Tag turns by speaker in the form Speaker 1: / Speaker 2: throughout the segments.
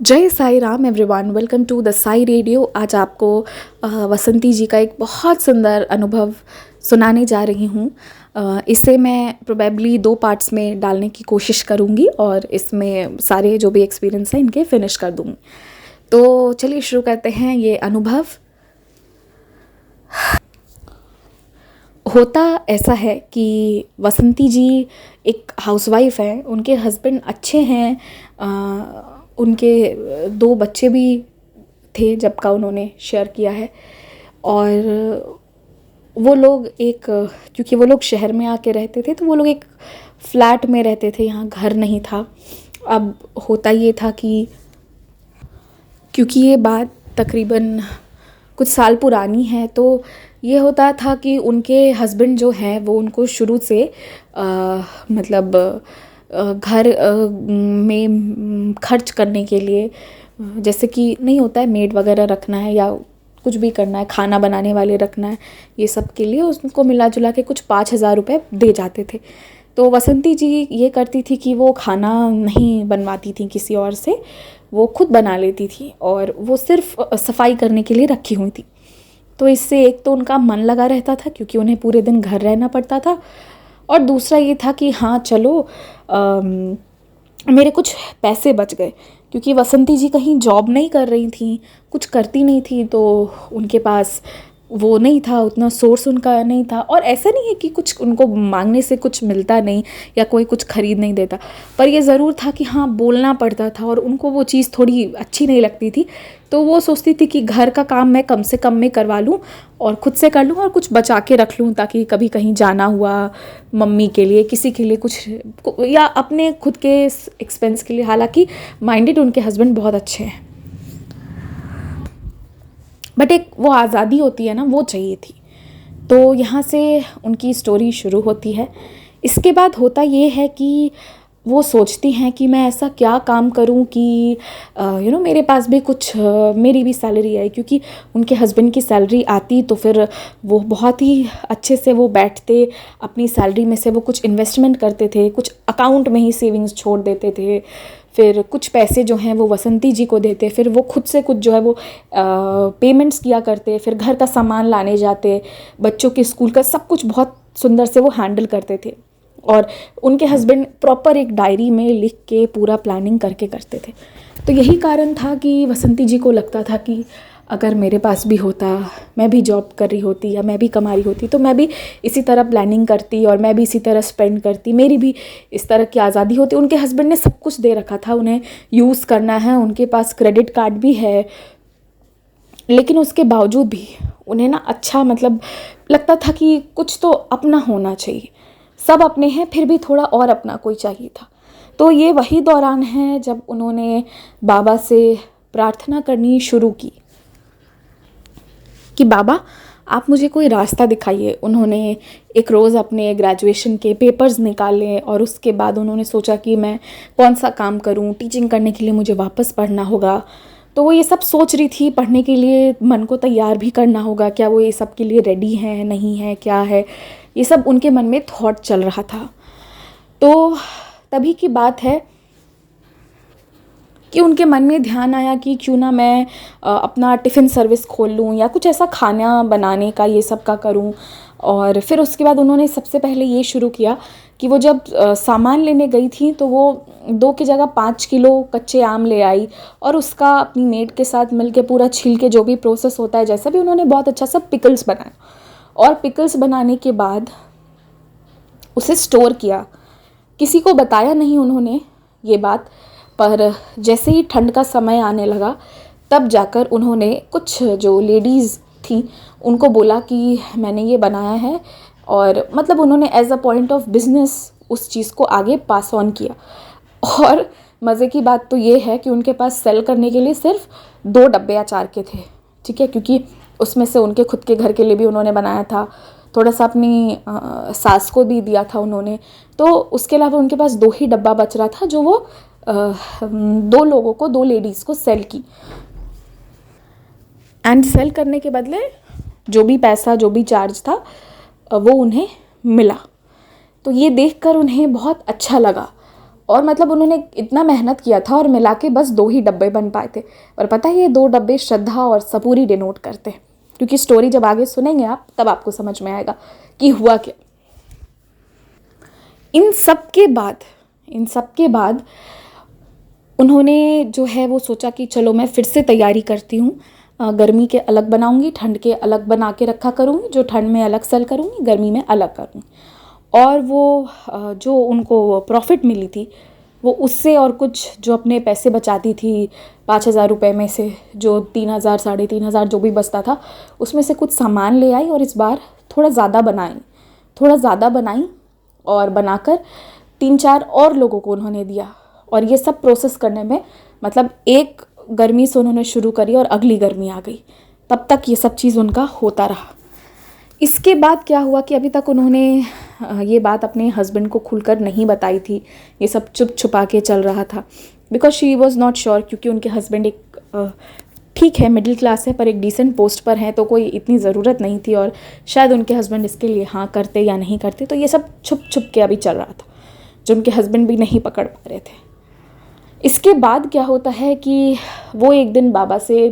Speaker 1: जय Sai Ram everyone, welcome to the Sai radio. आज आपको वसंती जी का एक बहुत सुंदर अनुभव सुनाने जा रही हूँ। इसे मैं प्रोबेबली 2 पार्ट्स में डालने की कोशिश करूँगी और इसमें सारे जो भी एक्सपीरियंस हैं इनके फिनिश कर दूँगी। तो चलिए शुरू करते हैं ये अनुभव। होता ऐसा है कि वसंती जी एक हाउसवाइफ है, उनके हस्बैंड अच्छे हैं, उनके 2 बच्चे भी थे जब का उन्होंने शेयर किया है। और वो लोग क्योंकि वो लोग शहर में आके रहते थे तो वो लोग एक फ्लैट में रहते थे, यहाँ घर नहीं था। अब होता ये था कि क्योंकि ये बात तकरीबन कुछ साल पुरानी है, तो ये होता था कि उनके हस्बैंड जो हैं वो उनको शुरू से मतलब घर में खर्च करने के लिए, जैसे कि नहीं होता है मेड वगैरह रखना है या कुछ भी करना है, खाना बनाने वाले रखना है, ये सब के लिए उसको मिला जुला के कुछ 5,000 रुपये दे जाते थे। तो वसंती जी ये करती थी कि वो खाना नहीं बनवाती थी किसी और से, वो खुद बना लेती थी और वो सिर्फ सफाई करने के लिए रखी हुई थी। तो इससे एक तो उनका मन लगा रहता था क्योंकि उन्हें पूरे दिन घर रहना पड़ता था, और दूसरा ये था कि हाँ चलो मेरे कुछ पैसे बच गए, क्योंकि वसंती जी कहीं जॉब नहीं कर रही थी, कुछ करती नहीं थी, तो उनके पास वो नहीं था, उतना सोर्स उनका नहीं था। और ऐसा नहीं है कि कुछ उनको मांगने से कुछ मिलता नहीं या कोई कुछ ख़रीद नहीं देता, पर ये ज़रूर था कि हाँ बोलना पड़ता था और उनको वो चीज़ थोड़ी अच्छी नहीं लगती थी। तो वो सोचती थी कि घर का काम मैं कम से कम में करवा लूँ और ख़ुद से कर लूँ और कुछ बचा के रख लूँ, ताकि कभी कहीं जाना हुआ, मम्मी के लिए, किसी के लिए कुछ, या अपने खुद के एक्सपेंस के लिए। हालांकि माइंडेड उनके हस्बैंड बहुत अच्छे हैं, बट एक वो आज़ादी होती है ना, वो चाहिए थी। तो यहाँ से उनकी स्टोरी शुरू होती है। इसके बाद होता ये है कि वो सोचती हैं कि मैं ऐसा क्या काम करूं कि मेरे पास भी कुछ मेरी भी सैलरी आए, क्योंकि उनके हस्बैंड की सैलरी आती तो फिर वो बहुत ही अच्छे से वो बैठते, अपनी सैलरी में से वो कुछ इन्वेस्टमेंट करते थे, कुछ अकाउंट में ही सेविंग्स छोड़ देते थे, फिर कुछ पैसे जो हैं वो वसंती जी को देते, फिर वो खुद से कुछ जो है वो पेमेंट्स किया करते, फिर घर का सामान लाने जाते, बच्चों के स्कूल का सब कुछ बहुत सुंदर से वो हैंडल करते थे। और उनके हस्बैंड प्रॉपर एक डायरी में लिख के पूरा प्लानिंग करके करते थे। तो यही कारण था कि वसंती जी को लगता था कि अगर मेरे पास भी होता, मैं भी जॉब कर रही होती या मैं भी कमा रही होती, तो मैं भी इसी तरह प्लानिंग करती और मैं भी इसी तरह स्पेंड करती, मेरी भी इस तरह की आज़ादी होती। उनके हस्बैंड ने सब कुछ दे रखा था, उन्हें यूज़ करना है, उनके पास क्रेडिट कार्ड भी है, लेकिन उसके बावजूद भी उन्हें ना अच्छा मतलब लगता था कि कुछ तो अपना होना चाहिए। सब अपने हैं, फिर भी थोड़ा और अपना कोई चाहिए था। तो ये वही दौरान है जब उन्होंने बाबा से प्रार्थना करनी शुरू की कि बाबा आप मुझे कोई रास्ता दिखाइए। उन्होंने एक रोज़ अपने ग्रेजुएशन के पेपर्स निकाले और उसके बाद उन्होंने सोचा कि मैं कौन सा काम करूं, टीचिंग करने के लिए मुझे वापस पढ़ना होगा। तो वो ये सब सोच रही थी, पढ़ने के लिए मन को तैयार भी करना होगा, क्या वो ये सब के लिए रेडी है, नहीं है, क्या है, ये सब उनके मन में थॉट चल रहा था। तो तभी की बात है कि उनके मन में ध्यान आया कि क्यों ना मैं अपना टिफ़िन सर्विस खोल लूँ या कुछ ऐसा खाना बनाने का ये सब का करूँ। और फिर उसके बाद उन्होंने सबसे पहले ये शुरू किया कि वो जब सामान लेने गई थी तो वो 2 की जगह 5 किलो कच्चे आम ले आई और उसका अपनी मेड के साथ मिलके पूरा छील के, जो भी प्रोसेस होता है जैसा भी, उन्होंने बहुत अच्छा सा पिकल्स बनाया। और पिकल्स बनाने के बाद उसे स्टोर किया। किसी को बताया नहीं उन्होंने ये बात, पर जैसे ही ठंड का समय आने लगा तब जाकर उन्होंने कुछ जो लेडीज़ थी उनको बोला कि मैंने ये बनाया है, और मतलब उन्होंने as a point of business उस चीज़ को आगे पास ऑन किया। और मज़े की बात तो ये है कि उनके पास सेल करने के लिए सिर्फ 2 डब्बे अचार के थे, ठीक है, क्योंकि उसमें से उनके खुद के घर के लिए भी उन्होंने बनाया था, थोड़ा सा अपनी सास को भी दिया था उन्होंने। तो उसके अलावा उनके पास 2 ही डब्बा बच रहा था, जो वो 2 लोगों को, 2 लेडीज़ को सेल की। एंड सेल करने के बदले जो भी पैसा, जो भी चार्ज था वो उन्हें मिला। तो ये देखकर उन्हें बहुत अच्छा लगा और मतलब उन्होंने इतना मेहनत किया था और मिला के बस 2 ही डब्बे बन पाए थे। और पता है ये 2 डब्बे श्रद्धा और सपूरी डिनोट करते हैं, क्योंकि स्टोरी जब आगे सुनेंगे आप तब आपको समझ में आएगा कि हुआ क्या। इन सब के बाद उन्होंने जो है वो सोचा कि चलो मैं फिर से तैयारी करती हूँ, गर्मी के अलग बनाऊँगी, ठंड के अलग बना के रखा करूँगी, जो ठंड में अलग सेल करूँगी, गर्मी में अलग करूँगी। और वो जो उनको प्रॉफिट मिली थी वो उससे और कुछ जो अपने पैसे बचाती थी 5,000 रुपये में से, जो 3,000 3,500 जो भी बचता था उसमें से कुछ सामान ले आई और इस बार थोड़ा ज़्यादा बनाई और बनाकर 3-4 और लोगों को उन्होंने दिया। और ये सब प्रोसेस करने में मतलब एक गर्मी से उन्होंने शुरू करी और अगली गर्मी आ गई, तब तक ये सब चीज़ उनका होता रहा। इसके बाद क्या हुआ कि अभी तक उन्होंने ये बात अपने हस्बैंड को खुलकर नहीं बताई थी, ये सब चुप छुपा के चल रहा था, because she was not sure, क्योंकि उनके हस्बैंड एक ठीक है मिडिल क्लास है पर एक डिसेंट पोस्ट पर हैं, तो कोई इतनी ज़रूरत नहीं थी और शायद उनके हस्बैंड इसके लिए हाँ करते या नहीं करते। तो ये सब छुप छुप के अभी चल रहा था, जो उनके हस्बैंड भी नहीं पकड़ पा रहे थे। इसके बाद क्या होता है कि वो एक दिन बाबा से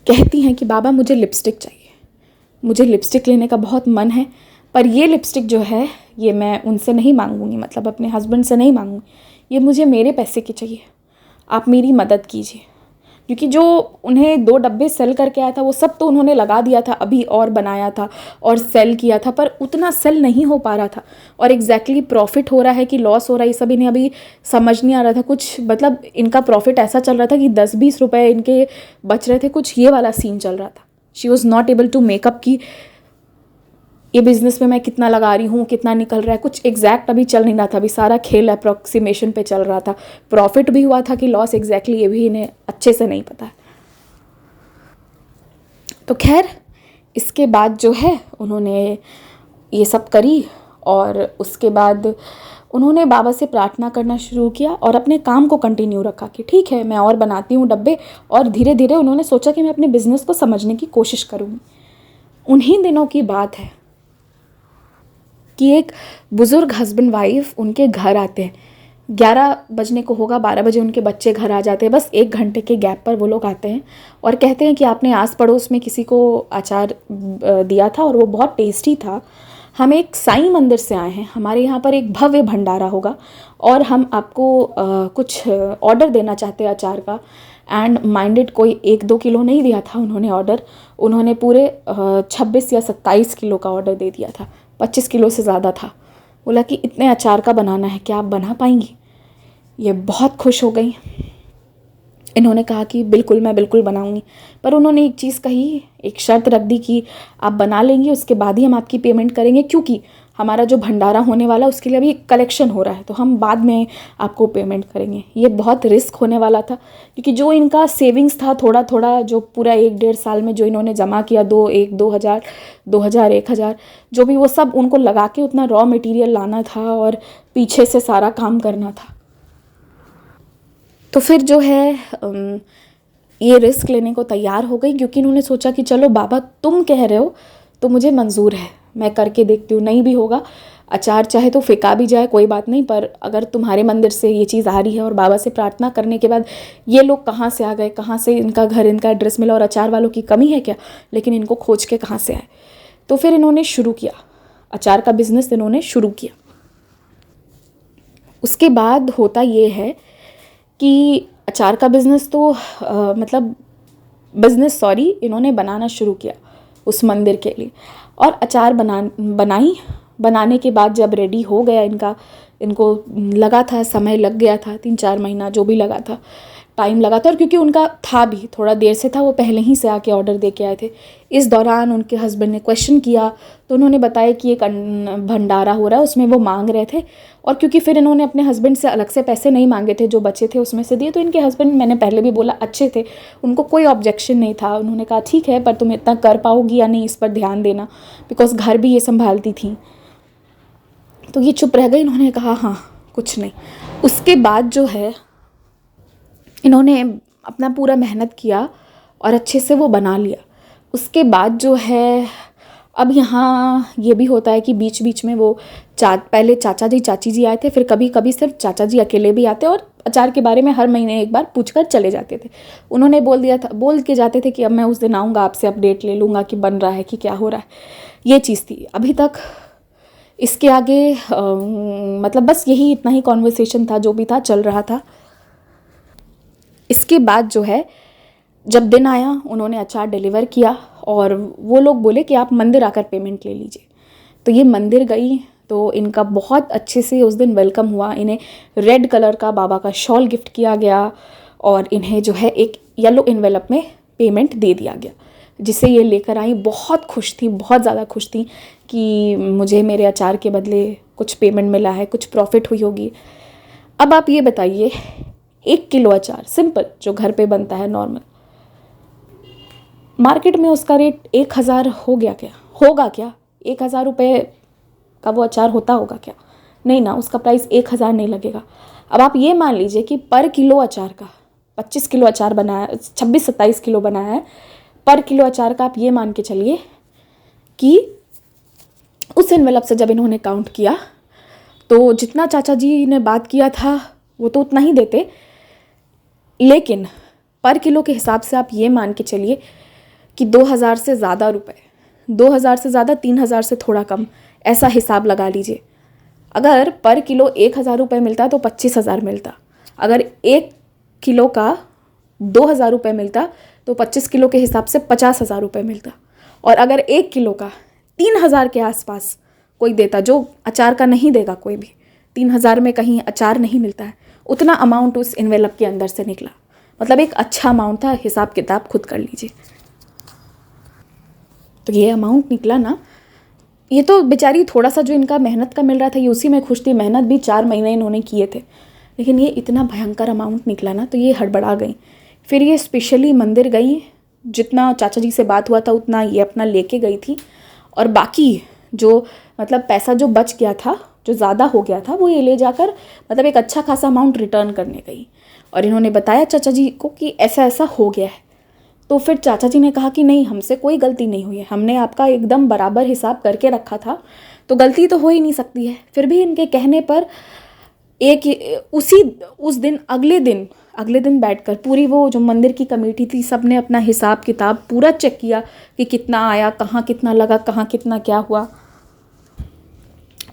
Speaker 1: कहती हैं कि बाबा मुझे लिपस्टिक चाहिए, मुझे लिपस्टिक लेने का बहुत मन है, पर ये लिपस्टिक जो है ये मैं उनसे नहीं मांगूंगी, मतलब अपने हस्बैंड से नहीं मांगूंगी, ये मुझे मेरे पैसे की चाहिए, आप मेरी मदद कीजिए। क्योंकि जो उन्हें 2 डब्बे सेल करके आया था वो सब तो उन्होंने लगा दिया था, अभी और बनाया था और सेल किया था, पर उतना सेल नहीं हो पा रहा था और एग्जैक्टली प्रॉफिट हो रहा है कि लॉस हो रहा है ये सब इन्हें अभी समझ नहीं आ रहा था। कुछ मतलब इनका प्रॉफिट ऐसा चल रहा था कि 10-20 रुपये इनके बच रहे थे, कुछ ये वाला सीन चल रहा था। She was not able to make up की ये बिज़नेस में मैं कितना लगा रही हूँ, कितना निकल रहा है, कुछ एग्जैक्ट अभी चल नहीं रहा था। अभी सारा खेल अप्रॉक्सीमेशन पे चल रहा था, प्रॉफिट भी हुआ था कि लॉस एग्जैक्टली ये भी इन्हें अच्छे से नहीं पता है। तो खैर इसके बाद जो है उन्होंने ये सब करी और उसके बाद उन्होंने बाबा से प्रार्थना करना शुरू किया और अपने काम को कंटिन्यू रखा कि ठीक है मैं और बनाती हूँ डब्बे। और धीरे धीरे उन्होंने सोचा कि मैं अपने बिज़नेस को समझने की कोशिश करूँगी। उन्हीं दिनों की बात है कि एक बुज़ुर्ग हस्बैंड वाइफ उनके घर आते हैं। 11 बजने को होगा, 12 बजे उनके बच्चे घर आ जाते हैं, बस 1 घंटे के गैप पर वो लोग आते हैं और कहते हैं कि आपने आस पड़ोस में किसी को अचार दिया था और वो बहुत टेस्टी था, हम एक साईं मंदिर से आए हैं, हमारे यहाँ पर एक भव्य भंडारा होगा और हम आपको कुछ ऑर्डर देना चाहते हैं अचार का। एंड माइंडेड कोई 1-2 किलो नहीं दिया था उन्होंने ऑर्डर, उन्होंने पूरे 26 या 27 किलो का ऑर्डर दे दिया था, 25 किलो से ज़्यादा था। बोला कि इतने अचार का बनाना है, क्या आप बना पाएंगी? ये बहुत खुश हो गई। इन्होंने कहा कि बिल्कुल मैं बिल्कुल बनाऊंगी, पर उन्होंने एक चीज़ कही, एक शर्त रख दी कि आप बना लेंगे उसके बाद ही हम आपकी पेमेंट करेंगे, क्योंकि हमारा जो भंडारा होने वाला है उसके लिए अभी कलेक्शन हो रहा है, तो हम बाद में आपको पेमेंट करेंगे। ये बहुत रिस्क होने वाला था क्योंकि जो इनका सेविंग्स था थोड़ा थोड़ा, जो पूरा 1-1.5 साल में जो इन्होंने जमा किया, 2,000 1,000 जो भी, वो सब उनको लगा के उतना रॉ मटेरियल लाना था और पीछे से सारा काम करना था। तो फिर जो है ये रिस्क लेने को तैयार हो गई, क्योंकि इन्होंने सोचा कि चलो बाबा तुम कह रहे हो तो मुझे मंजूर है, मैं करके देखती हूँ, नहीं भी होगा अचार चाहे तो फेंका भी जाए कोई बात नहीं, पर अगर तुम्हारे मंदिर से ये चीज़ आ रही है और बाबा से प्रार्थना करने के बाद ये लोग कहाँ से आ गए, कहाँ से इनका घर, इनका एड्रेस मिला, और अचार वालों की कमी है क्या, लेकिन इनको खोज के कहाँ से आए। तो फिर इन्होंने शुरू किया अचार का बिज़नेस, इन्होंने शुरू किया। उसके बाद होता ये है कि अचार का बिज़नेस तो इन्होंने बनाना शुरू किया उस मंदिर के लिए, और अचार बनाने के बाद जब रेडी हो गया इनको लगा था, समय लग गया था, 3-4 महीना जो भी लगा था, टाइम लगा था, और क्योंकि उनका था भी थोड़ा देर से था, वो पहले ही से आके ऑर्डर दे के आए थे। इस दौरान उनके हस्बैंड ने क्वेश्चन किया तो उन्होंने बताया कि एक भंडारा हो रहा है, उसमें वो मांग रहे थे, और क्योंकि फिर इन्होंने अपने हस्बैंड से अलग से पैसे नहीं मांगे थे, जो बचे थे उसमें से दिए, तो इनके हस्बैंड, मैंने पहले भी बोला, अच्छे थे, उनको कोई ऑब्जेक्शन नहीं था। उन्होंने कहा ठीक है, पर तुम इतना कर पाओगी या नहीं इस पर ध्यान देना, बिकॉज घर भी ये संभालती थी। तो ये चुप रह गई, इन्होंने कहा हाँ कुछ नहीं। उसके बाद जो है इन्होंने अपना पूरा मेहनत किया और अच्छे से वो बना लिया। उसके बाद जो है अब यहाँ ये भी होता है कि बीच बीच में वो पहले चाचा जी चाची जी आए थे, फिर कभी कभी सिर्फ चाचा जी अकेले भी आते और अचार के बारे में हर महीने एक बार पूछ कर चले जाते थे। उन्होंने बोल के जाते थे कि अब मैं उस दिन आऊँगा, आपसे अपडेट ले लूँगा कि बन रहा है कि क्या हो रहा है। ये चीज़ थी अभी तक। इसके आगे मतलब बस यही इतना ही कॉन्वर्सेशन था, जो भी था चल रहा था। इसके बाद जो है जब दिन आया, उन्होंने अचार डिलीवर किया और वो लोग बोले कि आप मंदिर आकर पेमेंट ले लीजिए। तो ये मंदिर गई तो इनका बहुत अच्छे से उस दिन वेलकम हुआ। इन्हें रेड कलर का बाबा का शॉल गिफ्ट किया गया और इन्हें जो है एक येलो एनवेलप में पेमेंट दे दिया गया, जिसे ये लेकर आई। बहुत खुश थी, बहुत ज़्यादा खुश थी कि मुझे मेरे अचार के बदले कुछ पेमेंट मिला है, कुछ प्रॉफिट हुई होगी। अब आप ये बताइए, 1 किलो अचार सिंपल जो घर पे बनता है नॉर्मल, मार्केट में उसका रेट 1000 हो गया क्या? होगा क्या? 1000 रुपये का वो अचार होता होगा क्या? नहीं ना, उसका प्राइस 1000 नहीं लगेगा। अब आप ये मान लीजिए कि पर किलो अचार का 25 किलो अचार बनाया, 26-27 किलो बनाया है, पर किलो अचार का आप ये मान के चलिए कि उस एनवेलप से जब इन्होंने काउंट किया तो जितना चाचा जी ने बात किया था वो तो उतना ही देते, लेकिन पर किलो के हिसाब से आप ये मान के चलिए कि 2000 से ज़्यादा रुपए, 2000 से ज़्यादा, 3000 से थोड़ा कम, ऐसा हिसाब लगा लीजिए। अगर पर किलो 1000 रुपये मिलता तो 25,000 मिलता। अगर 1 किलो का 2000 रुपये मिलता तो 25 किलो के हिसाब से 50,000 रुपये मिलता। और अगर 1 किलो का 3000 के आसपास कोई देता, जो अचार का नहीं देगा कोई भी, 3000 में कहीं अचार नहीं मिलता है, उतना अमाउंट उस इन्वेलप के अंदर से निकला। मतलब एक अच्छा अमाउंट था, हिसाब किताब खुद कर लीजिए। तो ये अमाउंट निकला ना, ये तो बेचारी थोड़ा सा जो इनका मेहनत का मिल रहा था ये उसी में खुश थी। मेहनत भी 4 महीने इन्होंने किए थे, लेकिन ये इतना भयंकर अमाउंट निकला ना तो ये हड़बड़ा गई। फिर ये स्पेशली मंदिर गई, जितना चाचा जी से बात हुआ था उतना ये अपना लेके गई थी, और बाकी जो मतलब पैसा जो बच गया था, जो ज़्यादा हो गया था, वो ये ले जाकर मतलब एक अच्छा खासा अमाउंट रिटर्न करने गई। और इन्होंने बताया चाचा जी को कि ऐसा ऐसा हो गया है। तो फिर चाचा जी ने कहा कि नहीं, हमसे कोई गलती नहीं हुई है, हमने आपका एकदम बराबर हिसाब करके रखा था, तो गलती तो हो ही नहीं सकती है। फिर भी इनके कहने पर उस दिन अगले दिन बैठकर पूरी वो जो मंदिर की कमेटी थी, सब ने अपना हिसाब किताब पूरा चेक किया कि कितना आया, कहाँ कितना लगा, कहाँ कितना क्या हुआ।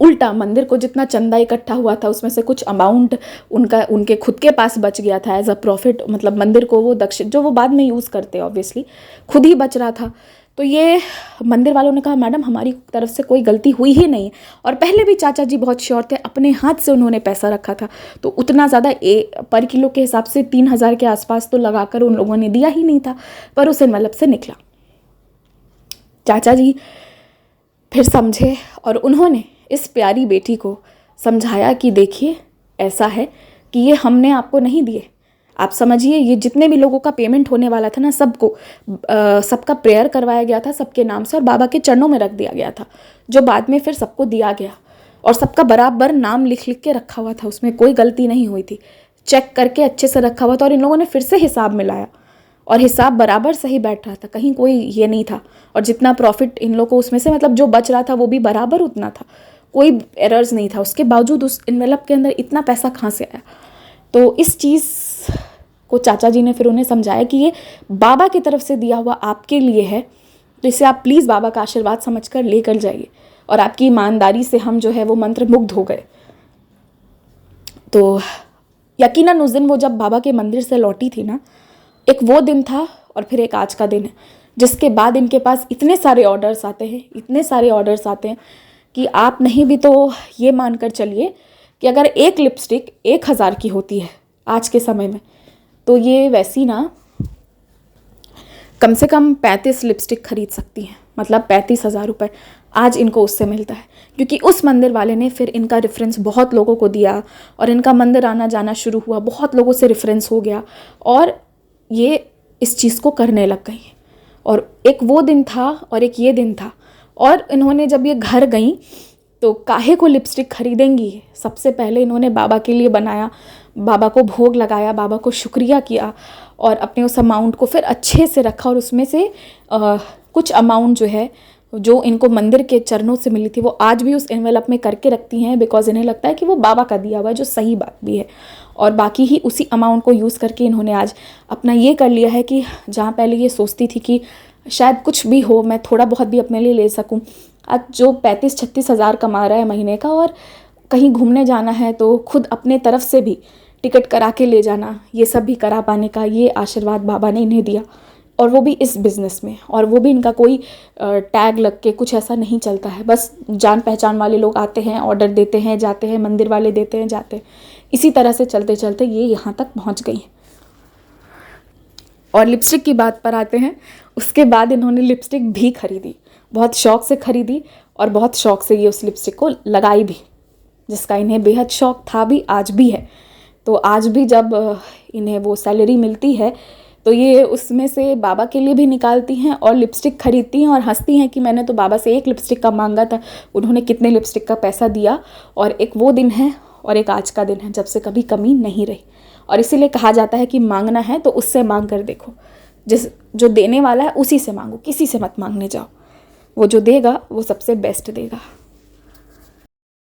Speaker 1: उल्टा मंदिर को जितना चंदा इकट्ठा हुआ था उसमें से कुछ अमाउंट उनके खुद के पास बच गया था एज अ प्रॉफिट। मतलब मंदिर को वो दक्षिण जो वो बाद में यूज़ करते ऑब्वियसली, खुद ही बच रहा था। तो ये मंदिर वालों ने कहा मैडम हमारी तरफ से कोई गलती हुई ही नहीं। और पहले भी चाचा जी बहुत श्योर थे, अपने हाथ से उन्होंने पैसा रखा था, तो उतना ज़्यादा पर किलो के हिसाब से 3000 के आसपास तो लगाकर उन लोगों ने दिया ही नहीं था, पर उस एनवेलप से निकला। चाचा जी फिर समझे और उन्होंने इस प्यारी बेटी को समझाया कि देखिए ऐसा है कि ये हमने आपको नहीं दिए, आप समझिए ये जितने भी लोगों का पेमेंट होने वाला था ना, सबका प्रेयर करवाया गया था सबके नाम से और बाबा के चरणों में रख दिया गया था, जो बाद में फिर सबको दिया गया और सबका बराबर नाम लिख के रखा हुआ था, उसमें कोई गलती नहीं हुई थी, चेक करके अच्छे से रखा हुआ था। और इन लोगों ने फिर से हिसाब मिलाया और हिसाब बराबर सही बैठ रहा था, कहीं कोई ये नहीं था। और जितना प्रॉफिट इन लोगों को उसमें से मतलब जो बच रहा था वो भी बराबर उतना था, कोई एरर्स नहीं था। उसके बावजूद उस इन्वेलप के अंदर इतना पैसा कहाँ से आया? तो इस चीज़ को चाचा जी ने फिर उन्हें समझाया कि ये बाबा की तरफ से दिया हुआ आपके लिए है, तो इसे आप प्लीज़ बाबा का आशीर्वाद समझकर लेकर जाइए। और आपकी ईमानदारी से हम जो है वो मंत्र मुग्ध हो गए। तो यकीनन उस दिन वो जब बाबा के मंदिर से लौटी थी ना, एक वो दिन था और फिर एक आज का दिन है, जिसके बाद इनके पास इतने सारे ऑर्डर्स आते हैं कि आप नहीं भी तो ये मानकर चलिए कि अगर एक लिपस्टिक 1000 की होती है आज के समय में, तो ये वैसी ना कम से कम 35 लिपस्टिक खरीद सकती हैं। मतलब 35,000 रुपये आज इनको उससे मिलता है, क्योंकि उस मंदिर वाले ने फिर इनका रेफरेंस बहुत लोगों को दिया और इनका मंदिर आना जाना शुरू हुआ, बहुत लोगों से रेफरेंस हो गया और ये इस चीज़ को करने लग गई। और एक वो दिन था और एक ये दिन था। और इन्होंने जब ये घर गई तो काहे को लिपस्टिक खरीदेंगी, सबसे पहले इन्होंने बाबा के लिए बनाया, बाबा को भोग लगाया, बाबा को शुक्रिया किया और अपने उस अमाउंट को फिर अच्छे से रखा और उसमें से कुछ अमाउंट जो है जो इनको मंदिर के चरणों से मिली थी वो आज भी उस एनवेलप में करके रखती हैं, बिकॉज इन्हें लगता है कि वो बाबा का दिया हुआ है, जो सही बात भी है। और बाकी ही उसी अमाउंट को यूज़ करके इन्होंने आज अपना ये कर लिया है कि जहाँ पहले ये सोचती थी कि शायद कुछ भी हो, मैं थोड़ा बहुत भी अपने लिए ले सकूँ, आज जो 35-36 हज़ार कमा रहा है महीने का, और कहीं घूमने जाना है तो खुद अपने तरफ से भी टिकट करा के ले जाना, ये सब भी करा पाने का ये आशीर्वाद बाबा ने इन्हें दिया। और वो भी इस बिज़नेस में, और वो भी इनका कोई टैग लग के कुछ ऐसा नहीं चलता है, बस जान पहचान वाले लोग आते हैं, ऑर्डर देते हैं, जाते हैं, मंदिर वाले देते हैं, जाते हैं, इसी तरह से चलते चलते ये यहाँ तक पहुँच गई। और लिपस्टिक की बात पर आते हैं, उसके बाद इन्होंने लिपस्टिक भी खरीदी, बहुत शौक़ से खरीदी, और बहुत शौक़ से ये उस लिपस्टिक को लगाई भी, जिसका इन्हें बेहद शौक़ था भी, आज भी है। तो आज भी जब इन्हें वो सैलरी मिलती है तो ये उसमें से बाबा के लिए भी निकालती हैं और लिपस्टिक खरीदती हैं, और हंसती हैं कि मैंने तो बाबा से एक लिपस्टिक का मांगा था, उन्होंने कितने लिपस्टिक का पैसा दिया। और एक वो दिन है और एक आज का दिन है जब से कभी कमी नहीं रही। और इसीलिए कहा जाता है कि मांगना है तो उससे मांग कर देखो, जो देने वाला है उसी से मांगो, किसी से मत मांगने जाओ, वो जो देगा वो सबसे बेस्ट देगा।